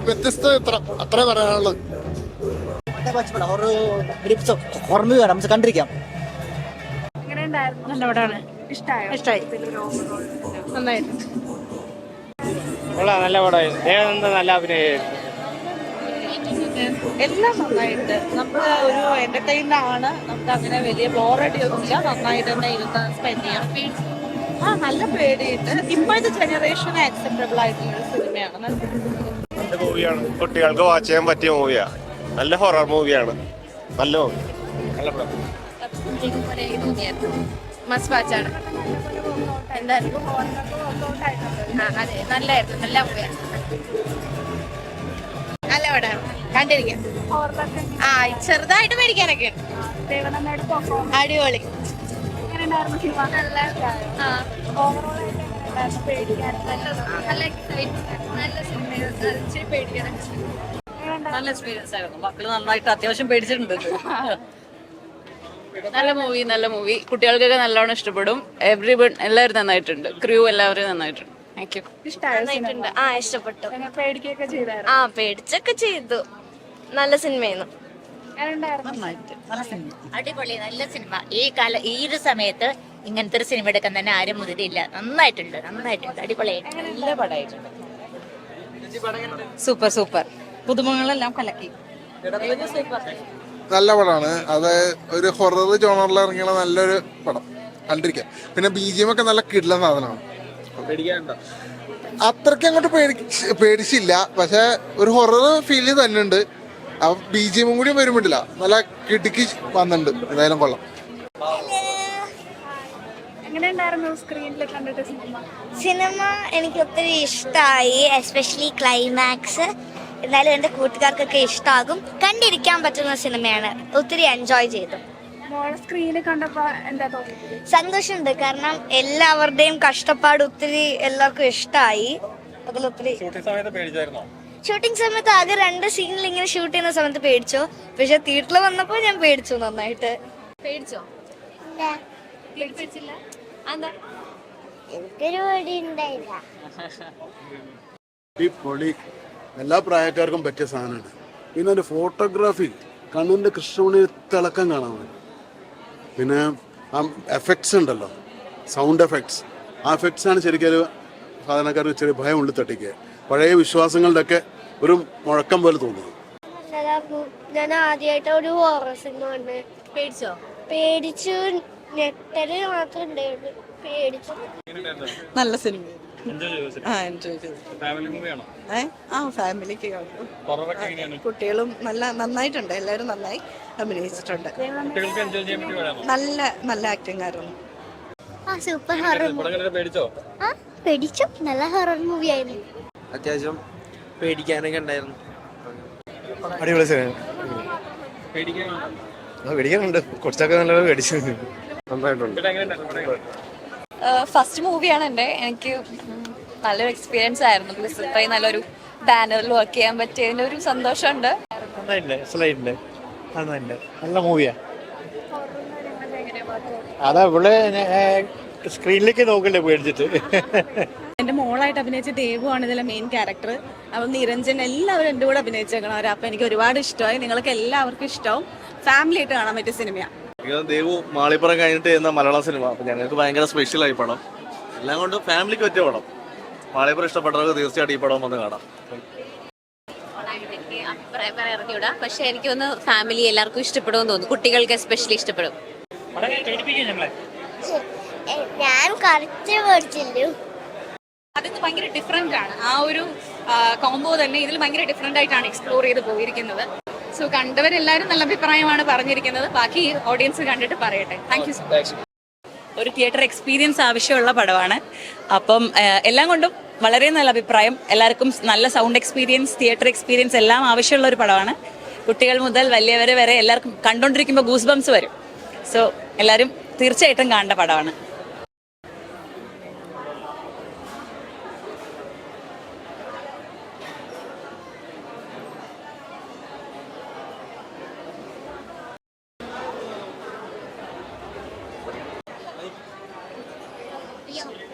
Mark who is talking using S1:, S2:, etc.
S1: വ്യത്യസ്ത അത്ര പറയാനുള്ളത്. നമുക്ക് കണ്ടിരിക്കാം.
S2: നല്ല പടമാണ്. ഇഷ്ടമായി. നന്നായിട്ട്.
S3: നല്ല പടമായിരുന്നു. ദേവനന്ദ നല്ല അഭിനയം.
S2: എല്ലാം നന്നായിട്ട്. നമുക്ക് ഒരു എന്റർടൈൻഡ് ആണ്. നമുക്ക് അങ്ങനെ വലിയ ബോറടി ഒന്നുമില്ല. നന്നായിട്ട് തന്നെ ഇരുന്ന് സ്പെൻഡ് ചെയ്യാം. നല്ല പേടിയുണ്ട്. ഇപ്പോഴത്തെ ജനറേഷന് ആക്സെപ്റ്റബിൾ ആയിട്ടുള്ള ഒരു സിനിമയാണ്.
S4: നല്ല മൂവിയാണ്. കുട്ടികൾക്ക് വാച്ച് ചെയ്യാൻ പറ്റിയ മൂവിയാണ്. നല്ല ഹൊറർ മൂവിയാണ്. നല്ല മൂവി. നല്ല പടം.
S5: മസ്റ്റ് വാച്ചാണ്. എന്തായിരുന്നു? അതെ, നല്ലായിരുന്നു. നല്ല മൂവിയാണ്. നല്ല പടമാണ്. കണ്ടിരിക്കാം. ചെറുതായിട്ട് മേടിക്കാനൊക്കെ അടിപൊളി.
S2: നല്ല എക്സ്പീരിയൻസ് ആയിരുന്നു. മക്കള് നന്നായിട്ട് അത്യാവശ്യം പേടിച്ചിട്ടുണ്ട്.
S5: നല്ല മൂവി കുട്ടികൾക്കൊക്കെ നല്ലോണം ഇഷ്ടപ്പെടും. എവ്രിവൺ എല്ലാവരും നന്നായിട്ടുണ്ട്. ക്രൂ എല്ലാവരും നന്നായിട്ടുണ്ട്. Thank you.
S6: ഇഷ്ടമായിട്ടുണ്ട്. ഇഷ്ടപ്പെട്ടു. പേടിച്ചൊക്കെ ചെയ്തു. നല്ല സിനിമയായിരുന്നു.
S7: അടിപൊളി. നല്ല സിനിമ. ഈ ഒരു സമയത്ത് ഇങ്ങനത്തെ ഒരു സിനിമ എടുക്കാൻ തന്നെ ആരും മുതിരില്ല. നന്നായിട്ടുണ്ട്. അടിപൊളിയായിട്ട്
S2: നല്ല പടമായിട്ടുണ്ട്. സൂപ്പർ. പുതുമകളെല്ലാം കലക്കി.
S1: നല്ല പടമാണ്. അത് ഒരു ഹൊറർ ജോണറിൽ ഇറങ്ങിയ നല്ലൊരു പടം. കണ്ടിരിക്കാം. പിന്നെ BGM ഒക്കെ നല്ല കിടിലൻ സാധനമാണ്. അത്രയ്ക്ക് അങ്ങോട്ട് പേടിച്ചില്ല. പക്ഷെ ഒരു ഹൊറർ ഫീല് തന്നെ ഉണ്ട്. അപ്പൊ BGM കൂടി വരുമ്പോട്ടില്ല. നല്ല കിടുക്കി വന്നിട്ടുണ്ട്. എന്തായാലും കൊള്ളാം.
S6: സിനിമ എനിക്ക് ഒത്തിരി ഇഷ്ടമായി. Especially climax. എന്നാലും എൻ്റെ കൂട്ടുകാർക്കൊക്കെ ഇഷ്ടമാകും. കണ്ടിരിക്കാൻ പറ്റുന്ന സിനിമയാണ്. ഒത്തിരി എൻജോയ് ചെയ്തു. സന്തോഷമുണ്ട്. കാരണം എല്ലാവരുടെയും കഷ്ടപ്പാട് ഒത്തിരി എല്ലാവർക്കും ഇഷ്ടമായി. അതിലൊത്തിരി ഷൂട്ടിംഗ് സമയത്ത് ആകെ 2 സീനിൽ ഇങ്ങനെ ഷൂട്ട് ചെയ്യുന്ന സമയത്ത് പേടിച്ചു. പക്ഷെ തിയേറ്ററിൽ വന്നപ്പോ ഞാൻ പേടിച്ചു. നന്നായിട്ട്
S5: പേടിച്ചോ?
S6: എനിക്കൊരു പേടി ഉണ്ടായില്ല.
S8: എല്ലാ പ്രായക്കാർക്കും പറ്റിയ സാധനമാണ്. പിന്നെ ഒരു ഫോട്ടോഗ്രാഫി കണ്ണിൻ്റെ കൃഷ്ണമണി തിളക്കം കാണാൻ പറ്റും. പിന്നെ ആ എഫക്ട്സ് ഉണ്ടല്ലോ, സൗണ്ട് എഫക്ട്സ്. ആ എഫക്ട്സാണ് ശരിക്കും സാധാരണക്കാർക്ക് ചെറിയ ഭയം ഉള്ളിൽ തട്ടിക്കുക. പഴയ വിശ്വാസങ്ങളുടെ ഒക്കെ ഒരു മുഴക്കം പോലെ തോന്നുന്നു.
S6: ഞാൻ ആദ്യമായിട്ട് ഒരു ഹൊറർ സിനിമ കണ്ട്. പേടിച്ചു. നെറ്റല് മാത്രം ഉണ്ടായിരുന്നു. പേടിച്ചു.
S2: നല്ല സിനിമ. എൻജോയ് ചെയ്തു. ഫാമിലിക്ക് കുട്ടികളും നന്നായിട്ടുണ്ട്. എല്ലാവരും നന്നായി അഭിനയിച്ചിട്ടുണ്ട്. നല്ല ആക്ടിങ് ആയിരുന്നു.
S6: Super horror. പേടിച്ചു. നല്ല ഹൊറർ മൂവി ആയിരുന്നു.
S3: അത്യാവശ്യം പേടിക്കാനൊക്കെ ഉണ്ടായിരുന്നു.
S4: അടിപൊളി സിനിമ. പേടിക്കാനുണ്ട്. കുറച്ചൊക്കെ നല്ലത് പേടിച്ചു. നന്നായിട്ടുണ്ട്.
S5: ഫസ്റ്റ് മൂവിയാണ് എൻ്റെ. എനിക്ക് നല്ലൊരു എക്സ്പീരിയൻസ് ആയിരുന്നു. പ്ലസ് ഇത്രയും നല്ലൊരു ബാനറിൽ വർക്ക് ചെയ്യാൻ പറ്റിയതിൻ്റെ ഒരു സന്തോഷമുണ്ട്.
S3: നല്ല മൂവിയാ. അതാ ഇവിടെ സ്ക്രീനിലേക്ക് നോക്കണ്ടേ പേടിച്ചിട്ട്.
S2: എൻ്റെ മോളായിട്ട് അഭിനയിച്ച ദേവുവാണ് ഇതിലെ മെയിൻ ക്യാരക്ടർ. അപ്പം നിരഞ്ജൻ എല്ലാവരും എൻ്റെ കൂടെ അഭിനയിച്ചേക്കണം അവർ. അപ്പം എനിക്ക് ഒരുപാട് ഇഷ്ടമായി. നിങ്ങൾക്ക് എല്ലാവർക്കും ഇഷ്ടവും. ഫാമിലി ആയിട്ട് കാണാൻ പറ്റിയ സിനിമയാണ്.
S9: ദേവു മാളിപ്പുറം കഴിഞ്ഞിട്ട് ചെയ്യുന്ന മലയാള സിനിമ. അപ്പം ഞങ്ങൾക്ക് ഭയങ്കര സ്പെഷ്യലായി പടം. എല്ലാം കൊണ്ട് ഫാമിലിക്ക് പറ്റിയ പടം. മാളിപ്പുറം ഇഷ്ടപ്പെട്ടവർക്ക് തീർച്ചയായിട്ടും ഈ പടം വന്ന് കാണാം.
S5: അഭിപ്രായം പറയാറിഞ്ഞൂടാ. പക്ഷെ എനിക്കൊന്ന് ഫാമിലി എല്ലാവർക്കും ഇഷ്ടപ്പെടുമെന്ന് തോന്നുന്നു. കുട്ടികൾക്ക് എസ്പെഷ്യലി ഇഷ്ടപ്പെടും.
S6: ഞാൻ കുറച്ച് പേടിച്ചില്ലു.
S5: അതിന് ഭയങ്കര ഡിഫറെന്റ് ആണ്. ആ ഒരു കോംബോ തന്നെ ഇതിൽ ഭയങ്കര ഡിഫറെന്റ് ആയിട്ടാണ് എക്സ്പ്ലോർ ചെയ്ത് പോയിരിക്കുന്നത്. സോ കണ്ടവരെല്ലാവരും നല്ല അഭിപ്രായമാണ് പറഞ്ഞിരിക്കുന്നത്. ബാക്കി ഓഡിയൻസ് കണ്ടിട്ട് പറയട്ടെ. Thank you so much. ഒരു തിയേറ്റർ എക്സ്പീരിയൻസ് ആവശ്യമുള്ള പടമാണ്. അപ്പം എല്ലാം കൊണ്ടും വളരെ നല്ല അഭിപ്രായം. എല്ലാവർക്കും നല്ല സൗണ്ട് എക്സ്പീരിയൻസ്, തിയേറ്റർ എക്സ്പീരിയൻസ് എല്ലാം ആവശ്യമുള്ള ഒരു പടമാണ്. കുട്ടികൾ മുതൽ വലിയവരെ വരെ എല്ലാവർക്കും കണ്ടുകൊണ്ടിരിക്കുമ്പോൾ ഗൂസ് ബംസ് വരും. സോ എല്ലാവരും തീർച്ചയായിട്ടും കാണേണ്ട പടമാണ്. ചെയ്യാം